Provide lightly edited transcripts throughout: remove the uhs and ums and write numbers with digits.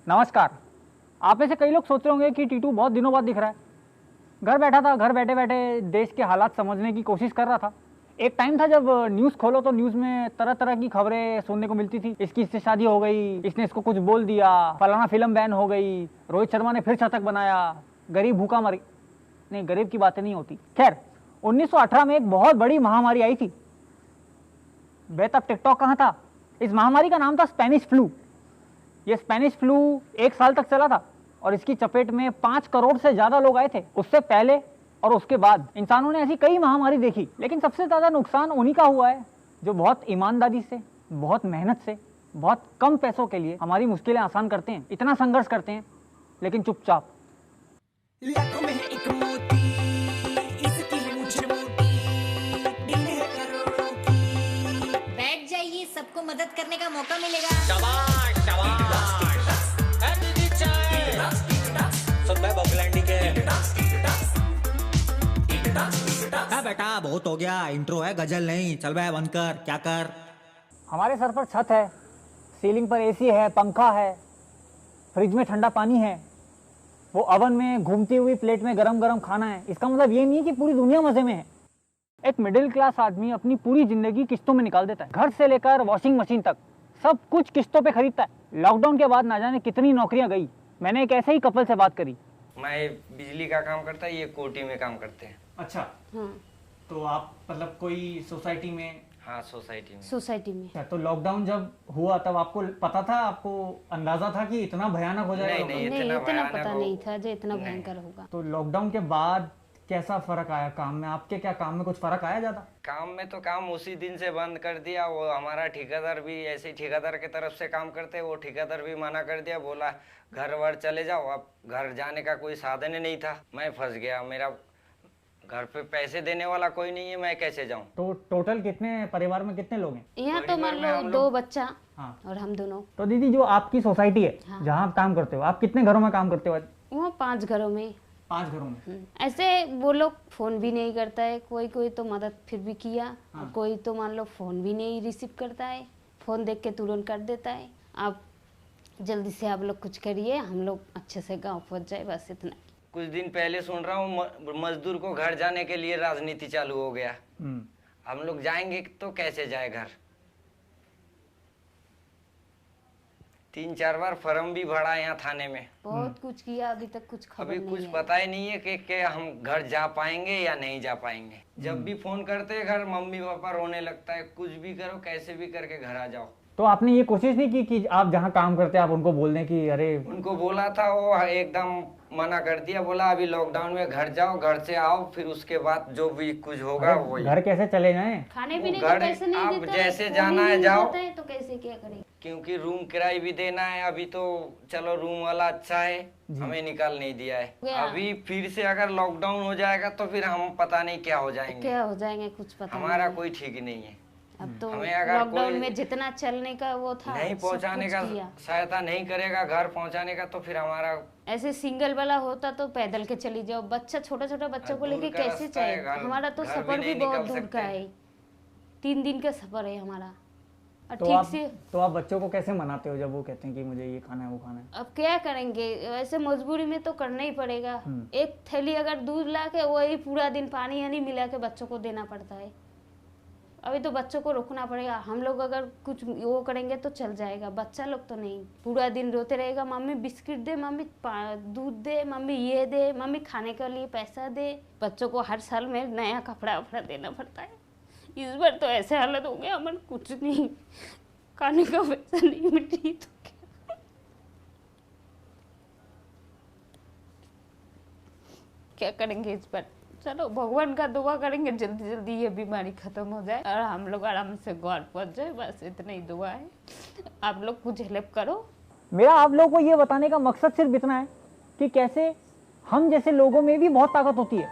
नमस्कार। आप में से कई लोग सोच रहे होंगे कि टीटू बहुत दिनों बाद दिख रहा है। घर बैठा था, घर बैठे बैठे देश के हालात समझने की कोशिश कर रहा था। एक टाइम था जब न्यूज़ खोलो तो न्यूज़ में तरह तरह की खबरें सुनने को मिलती थी। इससे शादी हो गई, इसने इसको कुछ बोल दिया, फलाना फिल्म बैन हो गई, रोहित शर्मा ने फिर शतक बनाया, गरीब भूखा मर। नहीं, गरीब की बातें नहीं होती। खैर, 1918 में एक बहुत बड़ी महामारी आई थी। वे तब टिकटॉक कहाँ था। इस महामारी का नाम था स्पेनिश फ्लू। ये स्पेनिश फ्लू 1 साल तक चला था और इसकी चपेट में 5 करोड़ से ज्यादा लोग आए थे। उससे पहले और उसके बाद इंसानों ने ऐसी कई महामारी देखी, लेकिन सबसे ज्यादा नुकसान उन्हीं का हुआ है जो बहुत ईमानदारी से, बहुत मेहनत से, बहुत कम पैसों के लिए हमारी मुश्किलें आसान करते हैं, इतना संघर्ष करते हैं लेकिन चुपचाप। लाखों में है एक मोती, इसकी है मूंछ मोटी, दिल है करोड़ों की। बैठ जाइए, सबको मदद करने का मौका मिलेगा। शाबाश शाबाश। एलईडी चाय सब मैं बबलैंडी के। बेटा बहुत हो गया, इंट्रो है गजल नहीं, चल बे बंद कर, क्या कर। हमारे सर पर छत है, सीलिंग पर एसी है, पंखा है, फ्रिज में ठंडा पानी है, वो अवन में घूमती हुई प्लेट में गरम गरम खाना है। इसका मतलब ये नहीं है कि पूरी दुनिया मजे में है। एक मिडिल क्लास आदमी अपनी पूरी जिंदगी किस्तों में निकाल देता है। घर से लेकर वॉशिंग मशीन तक सब कुछ किस्तों पे खरीदता है। लॉकडाउन के बाद ना जाने कितनी नौकरियां गई। मैंने एक ऐसे ही कपल से बात करी। मैं बिजली का काम करता है, ये कोटी में काम करते हैं। अच्छा, तो आप मतलब कोई सोसाइटी में? हाँ, सोसाइटी में। सोसाइटी में। अच्छा, तो लॉकडाउन जब हुआ तब आपको पता था, आपको अंदाजा था कि इतना भयानक हो जाएगा? नहीं, नहीं, इतना भयानक पता हो- नहीं था जो इतना भयंकर होगा। तो लॉकडाउन के बाद कैसा फर्क आया काम में? आपके क्या काम में कुछ फर्क आया ज्यादा? काम में तो काम उसी दिन से बंद कर दिया। वो हमारा ठेकेदार भी ऐसे ही ठेकेदार की तरफ से काम करते, वो ठेकेदार भी मना कर दिया, बोला घर वर चले जाओ। अब घर जाने का कोई साधन ही नहीं था, मैं फंस गया। मेरा घर पे पैसे देने वाला कोई नहीं है, मैं कैसे जाऊं? तो टोटल कितने परिवार में कितने लोग हैं? यहाँ तो मान परिवार में लो हम 2 बच्चा हाँ। और हम दोनों। तो दीदी, जो आपकी सोसाइटी है, जहाँ आप काम करते हो, आप कितने घरों में काम करते हो? वहाँ 5 घरों में। 5 घरों में। ऐसे वो लोग फोन भी नहीं करता है, कोई कोई तो मदद फिर भी किया, और कोई तो मान लो फोन भी नहीं रिसीव करता है, फोन देख के तुरंत कर देता है। आप जल्दी से आप लोग कुछ करिए, हम लोग अच्छे से गाँव पहुँच जाए, बस इतना। कुछ दिन पहले सुन रहा हूँ मजदूर को घर जाने के लिए राजनीति चालू हो गया। हम लोग जाएंगे तो कैसे जाए घर? 3-4 बार फॉर्म भी भरा यहाँ थाने में। बहुत कुछ किया, अभी तक कुछ खबर अभी नहीं कुछ है। पता ही नहीं है कि हम घर जा पाएंगे या नहीं जा पाएंगे। जब भी फोन करते हैं घर, मम्मी पापा रोने लगता है, कुछ भी करो कैसे भी करके घर आ जाओ। तो आपने ये कोशिश नहीं की कि आप जहाँ काम करते हैं आप उनको बोल दें कि अरे? उनको बोला था, वो एकदम मना कर दिया, बोला अभी लॉकडाउन में घर जाओ, घर से आओ, फिर उसके बाद जो भी कुछ होगा वही। घर कैसे चले जाएं? खाने पीने वो का घर पैसे नहीं आप देता है, जैसे फोन जाना ही है नहीं जाओ। देता है, तो कैसे क्या करेंगे? क्योंकि रूम किराया भी देना है। अभी तो चलो रूम वाला अच्छा है, हमें निकाल नहीं दिया है। गया। अभी फिर से अगर लॉकडाउन हो जाएगा तो फिर हम पता नहीं क्या हो जाएंगे। क्या हो जाएंगे कुछ पता हमारा नहीं। कोई ठीक नहीं है। अब तो हमें अगर लॉकडाउन कोई में जितना चलने का वो था नहीं सब पहुंचाने कुछ का, किया। सहायता नहीं करेगा घर पहुंचाने का, तो फिर हमारा ऐसे सिंगल वाला होता तो पैदल के चली जाओ। बच्चा छोटा छोटा बच्चों को दूर लेके का कैसे रास्ता है, जाए? घर- हमारा तो घर भी सफर भी नहीं बहुत निकल दूर सकते। का है, 3 दिन का सफर है हमारा। और तो ठीक से आप बच्चों को कैसे मनाते हो जब वो कहते हैं कि मुझे ये खाना है वो खाना है? अब क्या करेंगे, ऐसे मजबूरी में तो करना ही पड़ेगा। एक थैली अगर दूध ला के वही पूरा दिन पानी यानी मिला के बच्चों को देना पड़ता है। अभी तो बच्चों को रोकना पड़ेगा। हम लोग अगर कुछ वो करेंगे तो चल जाएगा, बच्चा लोग तो नहीं। पूरा दिन रोते रहेगा, मम्मी बिस्किट दे, मम्मी दूध दे, मम्मी ये दे, मम्मी खाने के लिए पैसा दे। बच्चों को हर साल में नया कपड़ा वपड़ा देना पड़ता है। इस बार तो ऐसे हालत हो गया, अमन कुछ नहीं, खाने का पैसा नहीं मिली तो क्या करेंगे इस बार? चलो भगवान का दुआ करेंगे जल्दी जल्दी ये बीमारी खत्म हो जाए और हम लोग आराम से घर पहुंच जाए, बस इतना ही दुआ है। आप लोग कुछ हेल्प करो। मेरा आप लोगों को ये बताने का मकसद सिर्फ इतना है कि कैसे हम जैसे लोगों में भी बहुत ताकत होती है।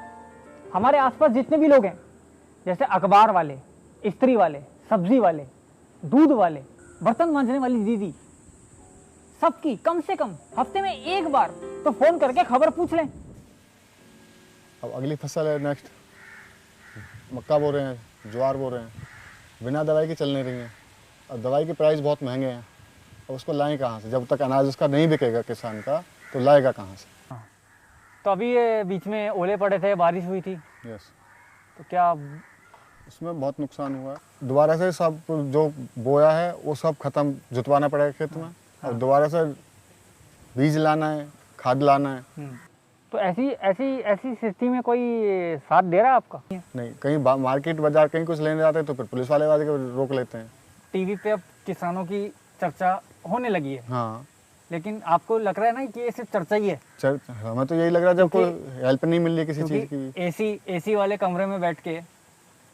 हमारे आसपास जितने भी लोग हैं, जैसे अखबार वाले, इस्त्री वाले, सब्जी वाले, दूध वाले, बर्तन मांजने वाली दीदी, सबकी कम से कम हफ्ते में 1 बार तो फोन करके खबर पूछ लें। अब अगली फसल है, नेक्स्ट मक्का बो रहे हैं, ज्वार बो रहे हैं, बिना दवाई के चल नहीं रही हैं। और दवाई के प्राइस बहुत महंगे हैं अब उसको लाएं कहाँ से? जब तक अनाज उसका नहीं बिकेगा किसान का, तो लाएगा कहाँ से? तो अभी ये बीच में ओले पड़े थे, बारिश हुई थी, यस, तो क्या उसमें बहुत नुकसान हुआ है। दोबारा से सब जो बोया है वो सब खत्म, जुतवाना पड़ेगा खेत में, और दोबारा से बीज लाना है, खाद लाना है। तो ऐसी स्थिति में कोई साथ दे रहा है आपका? नहीं, कहीं मार्केट बाजार कहीं कुछ लेने जाते हैं तो फिर पुलिस वाले आके रोक लेते हैं। टीवी पे अब किसानों की चर्चा होने लगी है, हाँ, लेकिन आपको लग रहा है ना कि ये सिर्फ चर्चा ही है? हमें तो यही लग रहा है, जब कोई हेल्प नहीं मिल रही किसी चीज़ की, क्योंकि एसी वाले कमरे में बैठ के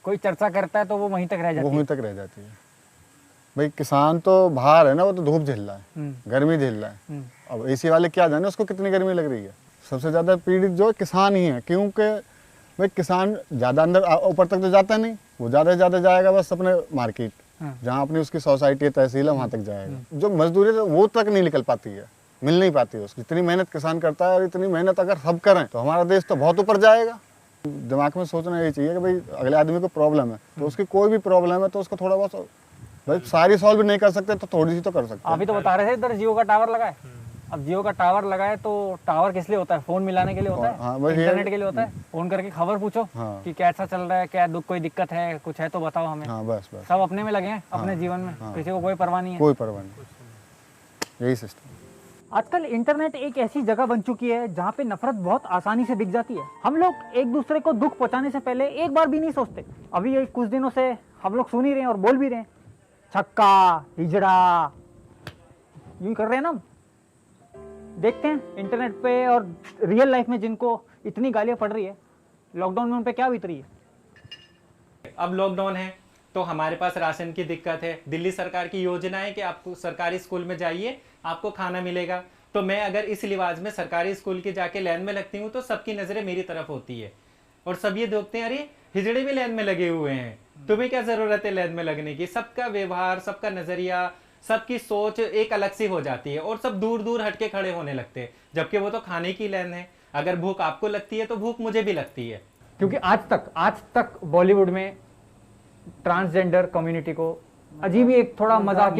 कोई चर्चा करता है तो वो वहीं तक रह वो जाती वहीं है। तक रह जाती है। भाई किसान तो बाहर है ना, वो तो धूप झेल रहा है, गर्मी झेल रहा है। अब एसी वाले क्या जाने उसको कितनी गर्मी लग रही है। सबसे ज़्यादा पीड़ित जो किसान ही है, क्योंकि भाई किसान ज़्यादा अंदर ऊपर तक तो जाता नहीं, वो ज़्यादा से ज़्यादा जाएगा बस अपने मार्केट, जहाँ अपनी उसकी सोसाइटी तहसील है वहाँ तक जाएगा। जो मजदूरी है वो तक नहीं निकल पाती है, मिल नहीं पाती है उसकी। इतनी मेहनत किसान करता है, और इतनी मेहनत अगर सब करें तो हमारा देश तो बहुत ऊपर जाएगा। दिमाग में सोचना ये चाहिए कि भाई अगले आदमी को प्रॉब्लम है, तो उसकी कोई भी प्रॉब्लम है तो उसको थोड़ा बहुत, भाई सारी सॉल्व नहीं कर सकते तो थोड़ी सी तो कर सकते आप ही तो बता रहे थे इधर जियो का टावर लगा है। अब जियो का टावर लगा है तो टावर किस लिए होता है? फोन मिलाने के लिए होता है, हाँ, बस ये- इंटरनेट के लिए होता है। फोन करके खबर पूछो हाँ। कि कैसा चल रहा है, क्या दुख, कोई दिक्कत है, कुछ है तो बताओ हमें। हाँ, बस बस, सब अपने में लगे हैं, अपने जीवन में, किसी को कोई परवाह नहीं है। कोई परवाह नहीं, यही सिस्टम। आजकल इंटरनेट एक ऐसी जगह बन चुकी है जहाँ पे नफरत बहुत आसानी से दिख जाती है। हम लोग एक दूसरे को दुख पहुंचाने से पहले एक बार भी नहीं सोचते। अभी ये कुछ दिनों से हम लोग सुन ही रहे हैं और बोल भी रहे हैं, छक्का, हिजड़ा, यूं कर रहे हैं ना। हम देखते हैं इंटरनेट पे और रियल लाइफ में जिनको इतनी गालियां पड़ रही है, लॉकडाउन में उन पे क्या बीत रही है। अब लॉकडाउन है तो हमारे पास राशन की दिक्कत है। दिल्ली सरकार की योजना है कि आपको सरकारी स्कूल में जाइए, आपको खाना मिलेगा। तो मैं अगर इस लिहाज में सरकारी स्कूल की जाके लाइन में लगती हूँ तो सबकी नजरें मेरी तरफ होती है, और सब ये देखते हैं अरे हिजड़े भी लाइन में लगे हुए हैं, तुम्हें क्या जरूरत है लाइन में लगने की। सबका व्यवहार, सबका नजरिया, सबकी सोच एक अलग सी हो जाती है, और सब दूर दूर हटके खड़े होने लगते हैं, जबकि वो तो खाने की लाइन है। अगर भूख आपको लगती है तो भूख मुझे भी लगती है। क्योंकि आज तक बॉलीवुड में ट्रांसजेंडर कम्युनिटी को अजीब ही एक थोड़ा मजाक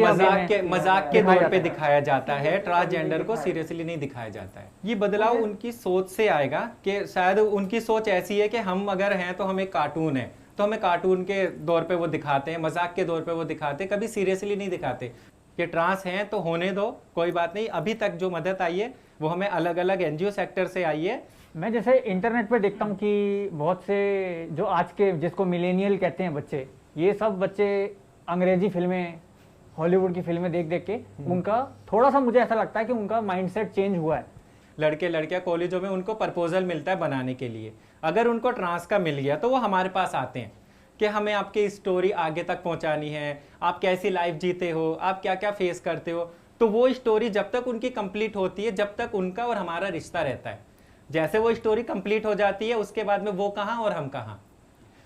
के तौर पे दिखाया जाता है, ट्रांसजेंडर को सीरियसली नहीं दिखाया जाता है। ये बदलाव उनकी सोच से आएगा कि शायद उनकी सोच ऐसी है कि हम अगर हैं तो हम एक कार्टून है, तो हमें कार्टून के दौर पे वो दिखाते हैं, मजाक के दौर पे वो दिखाते हैं, कभी सीरियसली नहीं दिखाते कि ट्रांस हैं तो होने दो, कोई बात नहीं। अभी तक जो मदद आई है वो हमें अलग अलग एनजीओ सेक्टर से आई है। मैं जैसे इंटरनेट पे देखता हूँ कि बहुत से जो आज के जिसको मिलेनियल कहते हैं बच्चे, ये सब बच्चे अंग्रेजी फिल्में, हॉलीवुड की फिल्में देख देख के उनका थोड़ा सा, मुझे ऐसा लगता है कि उनका माइंडसेट चेंज हुआ है। लड़के लड़कियां कॉलेजों में उनको प्रपोजल मिलता है बनाने के लिए, अगर उनको ट्रांस का मिल गया तो वो हमारे पास आते हैं कि हमें आपकी स्टोरी आगे तक पहुंचानी है, आप कैसी लाइफ जीते हो, आप क्या क्या फेस करते हो। तो वो स्टोरी जब तक उनकी कंप्लीट होती है, जब तक उनका और हमारा रिश्ता रहता है। जैसे वो स्टोरी कंप्लीट हो जाती है उसके बाद में वो कहाँ और हम कहाँ।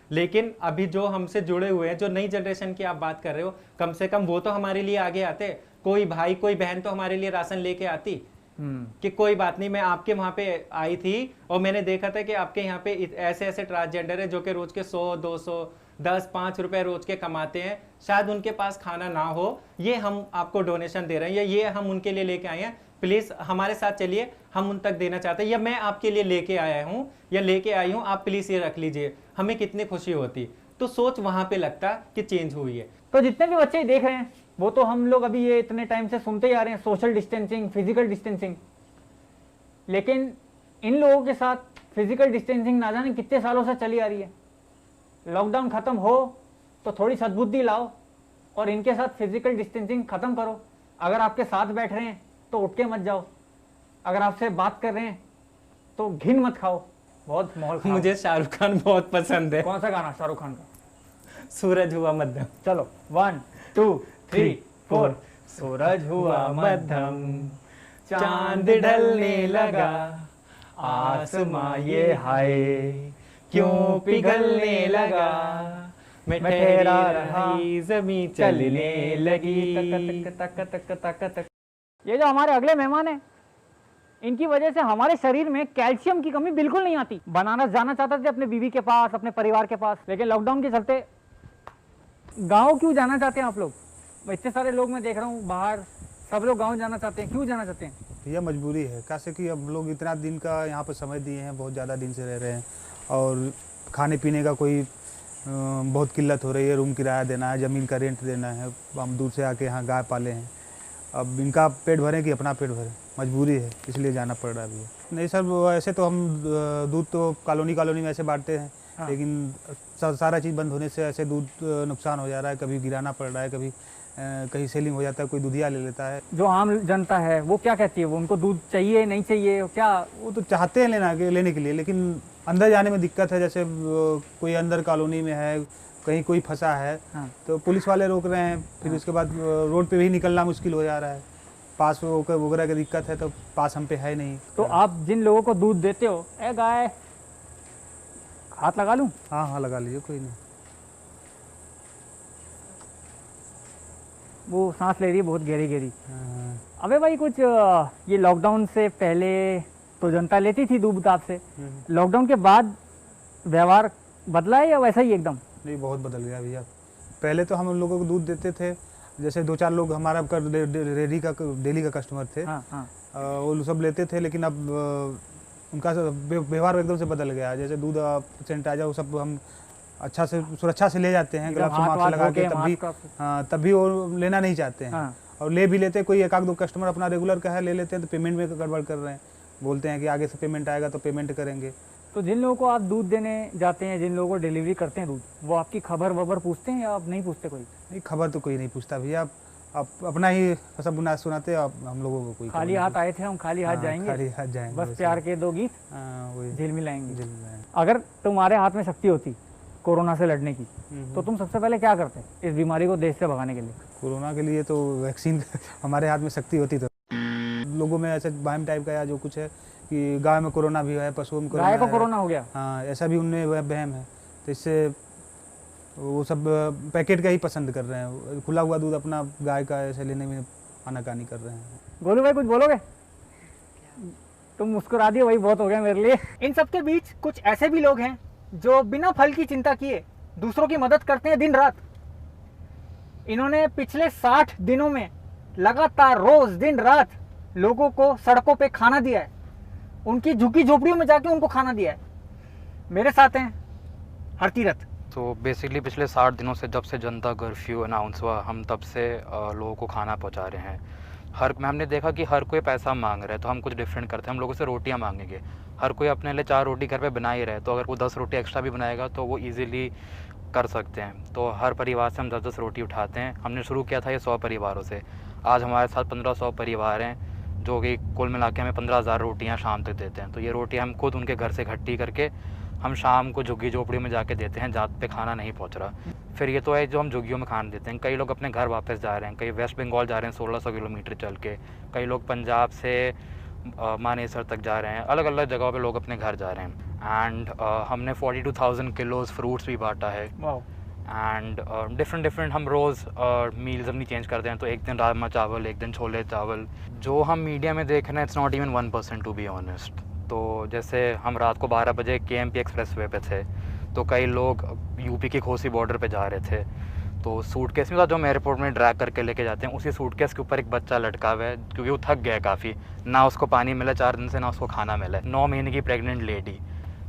लेकिन अभी जो हमसे जुड़े हुए हैं, जो नई जनरेशन की आप बात कर रहे हो, कम से कम वो तो हमारे लिए आगे आते। कोई भाई कोई बहन तो हमारे लिए राशन लेके आती कि कोई बात नहीं, मैं आपके वहां पे आई थी और मैंने देखा था कि आपके यहाँ पे ऐसे ऐसे ट्रांसजेंडर है जो कि रोज के 100, 200, 10, 5 रुपए रोज के कमाते हैं, शायद उनके पास खाना ना हो, ये हम आपको डोनेशन दे रहे हैं, या ये हम उनके लिए लेके आए हैं, प्लीज हमारे साथ चलिए, हम उन तक देना चाहते हैं, या मैं आपके लिए लेके आया हूँ या लेके आई हूँ, आप प्लीज ये रख लीजिए। हमें कितनी खुशी होती। तो सोच वहां पे लगता कि चेंज हुई है। तो जितने भी बच्चे देख रहे हैं वो तो हम लोग अभी ये इतने टाइम से सुनते ही आ रहे हैं, सोशल डिस्टेंसिंग, फिजिकल डिस्टेंसिंग। लेकिन इन लोगों के साथ फिजिकल डिस्टेंसिंग ना जाने कितने सालों से चली आ रही है। लॉकडाउन खत्म हो तो थोड़ी सद्बुद्धि लाओ और इनके साथ फिजिकल डिस्टेंसिंग खत्म करो। अगर आपके साथ बैठ रहे हैं तो उठ के मत जाओ, अगर आपसे बात कर रहे हैं तो घिन मत खाओ। बहुत माहौल खराब। मुझे शाहरुख खान बहुत पसंद है। कौन सा गाना शाहरुख खान का? सूरज हुआ मध्यम। चलो 1 2 3 4। सूरज हुआ मध्यम, चांद ढलने लगा, आसमां ये हाय क्यों पिघलने लगा, मैं ठहरा रही जमीन चलने लगी। तक तक तक तक तक। ये जो हमारे अगले मेहमान हैं, इनकी वजह से हमारे शरीर में कैल्शियम की कमी बिल्कुल नहीं आती। बनारस जाना चाहते थे अपने बीवी के पास, अपने परिवार के पास, लेकिन लॉकडाउन के चलते गांव क्यों जाना चाहते हैं आप लोग? इतने सारे लोग मैं देख रहा हूँ बाहर सब लोग गांव जाना चाहते हैं, क्यों जाना चाहते हैं? भैया मजबूरी है, कैसे कि हम लोग इतना दिन का यहाँ पर समय दिए हैं, बहुत ज़्यादा दिन से रह रहे हैं और खाने पीने का कोई बहुत किल्लत हो रही है। रूम किराया देना है, ज़मीन का रेंट देना है, हम दूर से आके यहाँ गाय पाले हैं। अब इनका पेट भरें कि अपना पेट भरें, मजबूरी है, इसलिए जाना पड़ रहा है भैया। नहीं सर, ऐसे तो हम दूध तो कॉलोनी में ऐसे बांटते हैं। हाँ। लेकिन सारा चीज़ बंद होने से ऐसे दूध नुकसान हो जा रहा है, कभी गिराना पड़ रहा है, कभी कहीं सेलिंग हो जाता है, कोई दूधिया ले लेता है। जो आम जनता है वो क्या कहती है, वो उनको दूध चाहिए नहीं चाहिए क्या? वो तो चाहते हैं लेने के लिए, लेकिन अंदर जाने में दिक्कत है। जैसे कोई अंदर कॉलोनी में है, कहीं कोई फंसा है। हाँ। तो पुलिस वाले रोक रहे हैं, फिर उसके बाद रोड पे भी निकलना मुश्किल हो जा रहा है। पास वगैरह की दिक्कत है, तो पास हम पे है नहीं। तो आप जिन लोगों को दूध देते हो, ए गाय हाथ लगा लूं? हाँ लगा लीजिए, कोई नहीं। वो सांस ले रही है बहुत गहरी। अबे भाई, कुछ ये लॉकडाउन से पहले तो जनता लेती थी दूध आपसे, लॉकडाउन के बाद व्यवहार बदला है या वैसा ही एकदम? नहीं, बहुत बदल गया भैया। पहले तो हम लोगों को दूध देते थे, जैसे 2-4 लोग हमारा डेली का कस्टमर थे। हाँ। वो सब लेते थे, लेकिन अब उनका व्यवहार एकदम से बदल गया। जैसे दूध सैनिटाइजर वो सब हम अच्छा से सुरक्षा से ले जाते हैं, ग्लव्स मास्क लगा के, तब भी वो लेना नहीं चाहते हैं। हाँ। और ले भी लेते, कोई 1-2 कस्टमर अपना रेगुलर का है, ले लेते हैं, तो पेमेंट में गड़बड़ कर रहे हैं। बोलते हैं कि आगे से पेमेंट आएगा तो पेमेंट करेंगे। तो जिन लोगों को आप दूध देने जाते हैं, जिन लोगों को डिलीवरी करते हैं दूध, वो आपकी खबर पूछते हैं या आप नहीं पूछते? कोई नहीं, खबर तो कोई नहीं पूछता भैया। आप अपना ही सब सुनाते आप हम लोगों को। कोई खाली हाथ आए थे, हम खाली हाथ जाएंगे, खाली हाथ जाएंगे, बस प्यार के 2 गीत जेल में लाएंगे। अगर तुम्हारे हाथ में शक्ति होती कोरोना से लड़ने की, तो तुम सबसे पहले क्या करते इस बीमारी को देश से भगाने के लिए? कोरोना के लिए तो वैक्सीन हमारे हाथ में शक्ति होती तो लोगों में ऐसे वहम टाइप का या जो कुछ है कि गाय में कोरोना भी है, पशुओं में गाय को कोरोना हो गया। हाँ, ऐसा भी उनमें वहम है। तो इससे वो सब पैकेट का ही पसंद कर रहे हैं, खुला हुआ दूध अपना गाय का ऐसे लेने में आनाकानी कर रहे हैं। गोलू भाई, कुछ बोलोगे? तुम मुस्कुरा दिए, वही बहुत हो गया मेरे लिए। इन सब के बीच कुछ ऐसे भी लोग हैं जो बिना फल की चिंता किए दूसरों की मदद करते हैं दिन रात। इन्होंने पिछले 60 दिनों में लगातार रोज दिन रात लोगों को सड़कों पे खाना दिया है, उनकी झुग्गी झोपड़ियों में जाके उनको खाना दिया है। मेरे साथ हैं हरतीरथ। तो बेसिकली पिछले 60 दिनों से, जब से जनता कर्फ्यू अनाउंस हुआ, हम तब से लोगों को खाना पहुंचा रहे हैं। हमने देखा कि हर कोई पैसा मांग रहा है, तो हम कुछ डिफरेंट करते हैं, हम लोगों से रोटियां मांगेंगे। हर कोई अपने लिए 4 रोटी घर पे बना ही रहे, तो अगर वो 10 रोटी एक्स्ट्रा भी बनाएगा तो वो इजीली कर सकते हैं। तो हर परिवार से हम 10-10 रोटी उठाते हैं। हमने शुरू किया था ये 100 परिवारों से। आज हमारे साथ 1500 परिवार हैं, जो कि कुल मिला के हमें 15,000 रोटियाँ शाम तक देते हैं। तो ये रोटियाँ हम खुद उनके घर से इकट्ठी करके हम शाम को झुग्गी झोपड़ी में जाके देते हैं, जहाँ पे खाना नहीं पहुँच रहा। फिर ये तो है जो हम झुग्गियों में खाना देते हैं। कई लोग अपने घर वापस जा रहे हैं, कई वेस्ट बंगाल जा रहे हैं 1600 किलोमीटर चल के, कई लोग पंजाब से मानेसर तक जा रहे हैं, अलग अलग जगहों पे लोग अपने घर जा रहे हैं। एंड हमने 42,000 किलोज फ्रूट्स भी बांटा है। एंड डिफरेंट हम रोज़ मील्स अपनी चेंज करते हैं। तो एक दिन राजमा चावल, एक दिन छोले चावल। जो हम मीडिया में देख रहे हैं, it's not even 1% to be honest. तो जैसे हम रात को 12 बजे KMP एक्सप्रेसवे पे थे, तो कई लोग यूपी की खोसी बॉर्डर पे जा रहे थे। तो सूटकेस में जो हम एयरपोर्ट में ड्रैग करके लेके जाते हैं, उसी सूटकेस के ऊपर एक बच्चा लटका हुआ है, क्योंकि वो थक गया है काफ़ी। ना उसको पानी मिला 4 दिन से, ना उसको खाना मिला है। 9 महीने की प्रेग्नेंट लेडी,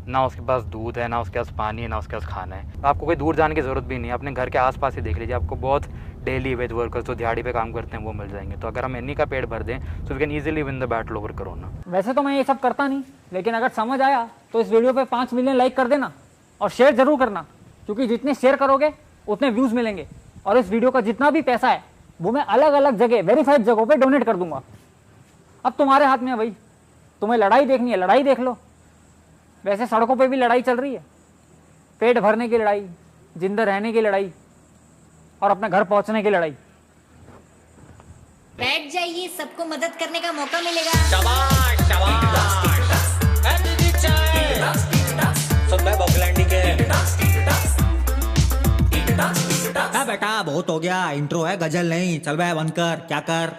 ना उसके पास दूध है, ना उसके पास पानी है, ना उसके पास खाना है। आपको कोई दूर जाने की ज़रूरत भी नहीं है, अपने घर के आसपास ही देख लीजिए, आपको बहुत डेली वेज वर्कर्स जो दिहाड़ी पे काम करते हैं वो मिल जाएंगे। तो अगर हम इन्हीं का पेट भर दें, so we can easily win the battle over corona. वैसे तो मैं ये सब करता नहीं, लेकिन अगर समझ आया तो इस वीडियो पे 5 मिलियन लाइक कर देना और शेयर जरूर करना, क्योंकि जितने शेयर करोगे उतने व्यूज़ मिलेंगे। और इस वीडियो का जितना भी पैसा है वो मैं अलग अलग जगह, वेरीफाइड जगहों पे डोनेट कर दूंगा। अब तुम्हारे हाथ में है भाई, तुम्हें लड़ाई देखनी है लड़ाई देख लो। वैसे सड़कों पे भी लड़ाई चल रही है, पेट भरने की लड़ाई, जिंदा रहने की लड़ाई और अपने घर पहुंचने की लड़ाई। बैठ जाइए, सबको मदद करने का मौका मिलेगा। शाबाश शाबाश। सुन भाई बगलैंडी के। बेटा बहुत हो गया, इंट्रो है, गजल नहीं। चल बे बंद कर, क्या कर।